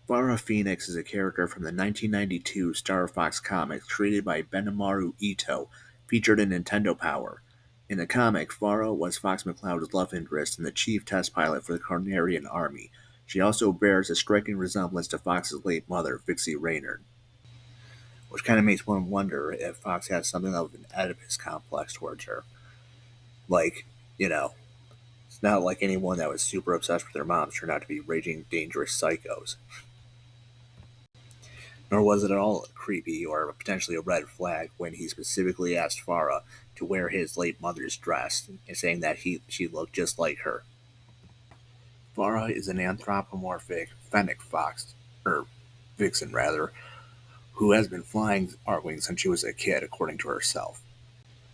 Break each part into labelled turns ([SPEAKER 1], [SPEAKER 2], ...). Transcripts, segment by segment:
[SPEAKER 1] Fara Phoenix is a character from the 1992 Star Fox comics created by Benimaru Itoh, featured in Nintendo Power. In the comic, Fara was Fox McCloud's love interest and the chief test pilot for the Cornerian Army. She also bears a striking resemblance to Fox's late mother, Vixie Raynard, which kind of makes one wonder if Fox had something of an Oedipus complex towards her. Like, you know, it's not like anyone that was super obsessed with their moms turned out to be raging, dangerous psychos. Nor was it at all creepy or potentially a red flag when he specifically asked Fara to wear his late mother's dress, saying that she looked just like her. Fara is an anthropomorphic fennec fox, or vixen rather, who has been flying Artwing since she was a kid, according to herself.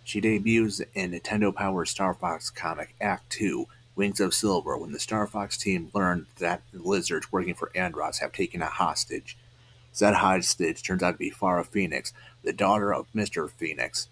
[SPEAKER 1] She debuts in Nintendo Power Star Fox comic Act 2, Wings of Silver, when the Star Fox team learned that the lizards working for Andros have taken a hostage. Said hostage turns out to be Fara Phoenix, the daughter of Mr. Phoenix,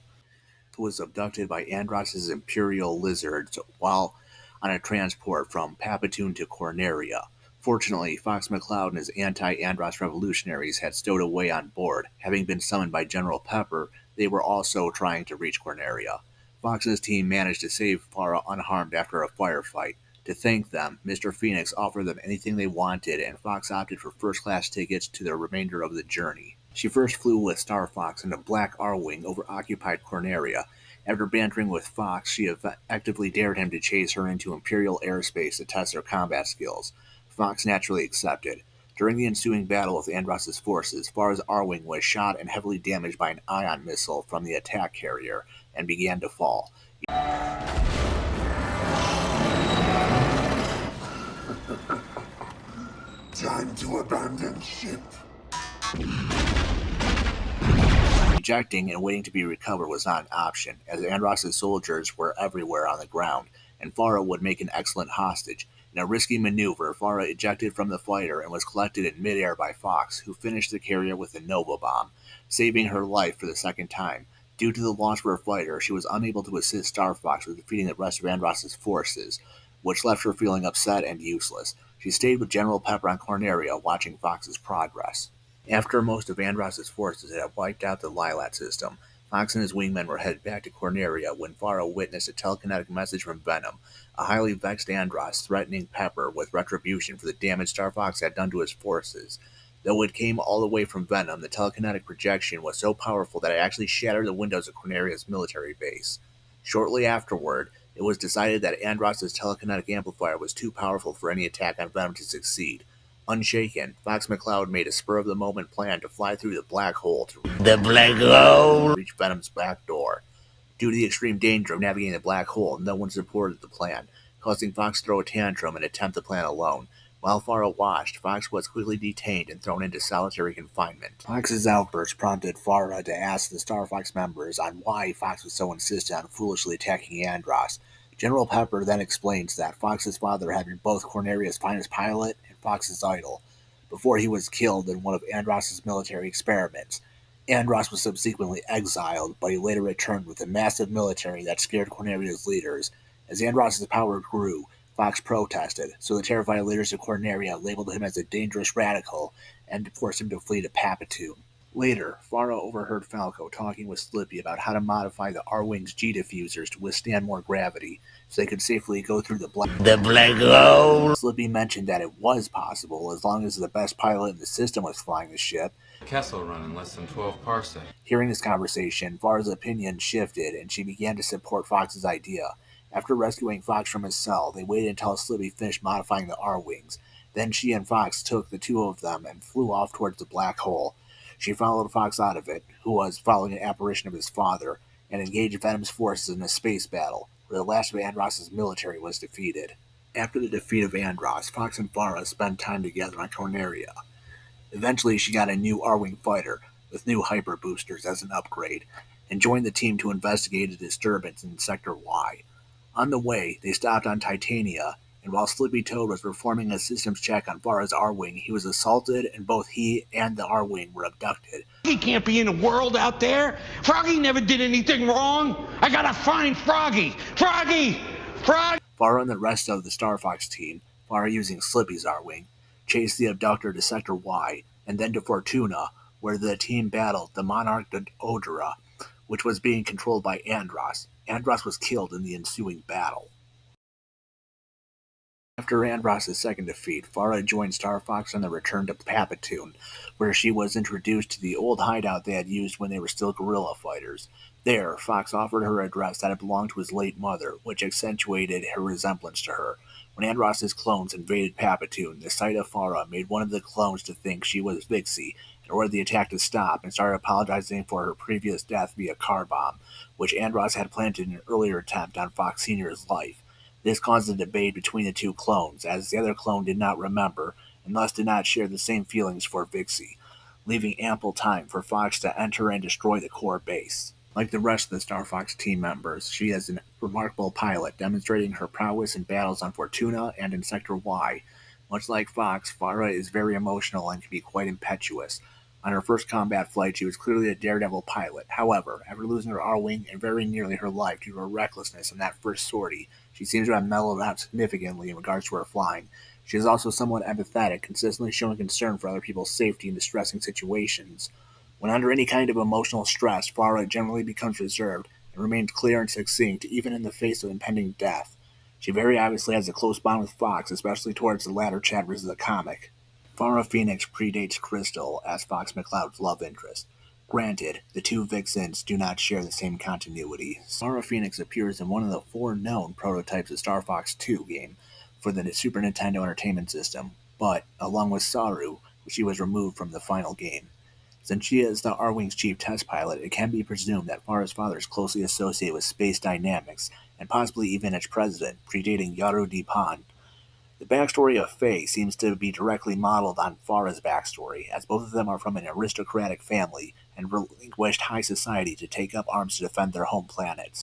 [SPEAKER 1] who was abducted by Andros' Imperial lizards while on a transport from Papatoon to Corneria. Fortunately, Fox McCloud and his anti-Andros revolutionaries had stowed away on board. Having been summoned by General Pepper, they were also trying to reach Corneria. Fox's team managed to save Fara unharmed after a firefight. To thank them, Mr. Phoenix offered them anything they wanted, and Fox opted for first-class tickets to the remainder of the journey. She first flew with Star Fox in a black R-Wing over occupied Corneria. After bantering with Fox, she effectively dared him to chase her into Imperial airspace to test their combat skills. Fox naturally accepted. During the ensuing battle with Andros' forces, Fara's R-Wing was shot and heavily damaged by an ion missile from the attack carrier, and began to fall.
[SPEAKER 2] Time to abandon ship.
[SPEAKER 1] Ejecting and waiting to be recovered was not an option, as Andros' soldiers were everywhere on the ground, and Fara would make an excellent hostage. In a risky maneuver, Fara ejected from the fighter and was collected in midair by Fox, who finished the carrier with a Nova Bomb, saving her life for the second time. Due to the loss of her fighter, she was unable to assist Star Fox with defeating the rest of Andros' forces, which left her feeling upset and useless. She stayed with General Pepper on Corneria, watching Fox's progress. After most of Andros' forces had wiped out the Lilat system, Fox and his wingmen were headed back to Corneria when Fara witnessed a telekinetic message from Venom, a highly vexed Andros threatening Pepper with retribution for the damage Star Fox had done to his forces. Though it came all the way from Venom, the telekinetic projection was so powerful that it actually shattered the windows of Corneria's military base. Shortly afterward, it was decided that Andros' telekinetic amplifier was too powerful for any attack on Venom to succeed. Unshaken, Fox McCloud made a spur-of-the-moment plan to fly through the black hole to reach Venom's back door. Due to the extreme danger of navigating the black hole, no one supported the plan, causing Fox to throw a tantrum and attempt the plan alone. While Fara watched, Fox was quickly detained and thrown into solitary confinement. Fox's outburst prompted Fara to ask the Star Fox members on why Fox was so insistent on foolishly attacking Andros. General Pepper then explains that Fox's father had been both Corneria's finest pilot and Fox's idol, before he was killed in one of Andros' military experiments. Andros was subsequently exiled, but he later returned with a massive military that scared Corneria's leaders. As Andros' power grew, Fox protested, so the terrified leaders of Corneria labeled him as a dangerous radical and forced him to flee to Papatoon. Later, Fara overheard Falco talking with Slippy about how to modify the R-Wing's G-diffusers to withstand more gravity, so they could safely go through the black hole. Slippy mentioned that it was possible, as long as the best pilot in the system was flying the ship.
[SPEAKER 3] Kessel run in less than 12 parsecs.
[SPEAKER 1] Hearing this conversation, Fara's opinion shifted, and she began to support Fox's idea. After rescuing Fox from his cell, they waited until Slippy finished modifying the R-Wings. Then she and Fox took the two of them and flew off towards the black hole. She followed Fox out of it, who was following an apparition of his father, and engaged Venom's forces in a space battle, where the last of Andros' military was defeated. After the defeat of Andros, Fox and Fara spent time together on Corneria. Eventually, she got a new R-Wing fighter, with new hyper boosters as an upgrade, and joined the team to investigate a disturbance in Sector Y. On the way, they stopped on Titania, and while Slippy Toad was performing a systems check on Fara's R-Wing, he was assaulted, and both he and the R-Wing were abducted.
[SPEAKER 4] Froggy can't be in the world out there. Froggy never did anything wrong. I gotta find Froggy. Froggy! Froggy!
[SPEAKER 1] Fara and the rest of the Star Fox team, Fara using Slippy's R-Wing, chased the abductor to Sector Y, and then to Fortuna, where the team battled the Monarch Odera, which was being controlled by Andros. Andros was killed in the ensuing battle. After Andros' second defeat, Fara joined Star Fox on the return to Papatoon, where she was introduced to the old hideout they had used when they were still guerrilla fighters. There, Fox offered her a dress that had belonged to his late mother, which accentuated her resemblance to her. When Andros' clones invaded Papatoon, the sight of Fara made one of the clones to think she was Vixie and ordered the attack to stop and started apologizing for her previous death via car bomb, which Andros had planted in an earlier attempt on Fox Sr.'s life. This caused a debate between the two clones, as the other clone did not remember, and thus did not share the same feelings for Vixie, leaving ample time for Fox to enter and destroy the core base. Like the rest of the Star Fox team members, she is a remarkable pilot, demonstrating her prowess in battles on Fortuna and in Sector Y. Much like Fox, Fara is very emotional and can be quite impetuous. On her first combat flight, she was clearly a daredevil pilot. However, after losing her R-Wing and very nearly her life due to her recklessness in that first sortie, she seems to have mellowed out significantly in regards to her flying. She is also somewhat empathetic, consistently showing concern for other people's safety in distressing situations. When under any kind of emotional stress, Fara generally becomes reserved and remains clear and succinct, even in the face of impending death. She very obviously has a close bond with Fox, especially towards the latter chapters of the comic. Fara Phoenix predates Crystal as Fox McCloud's love interest. Granted, the two vixens do not share the same continuity. Fara Phoenix appears in one of the 4 known prototypes of Star Fox 2 game for the Super Nintendo Entertainment System, but, along with Saru, she was removed from the final game. Since she is the R-Wing's chief test pilot, it can be presumed that Fara's father is closely associated with space dynamics, and possibly even its president, predating Yaru Dipan. The backstory of Faye seems to be directly modeled on Fara's backstory, as both of them are from an aristocratic family and relinquished high society to take up arms to defend their home planets.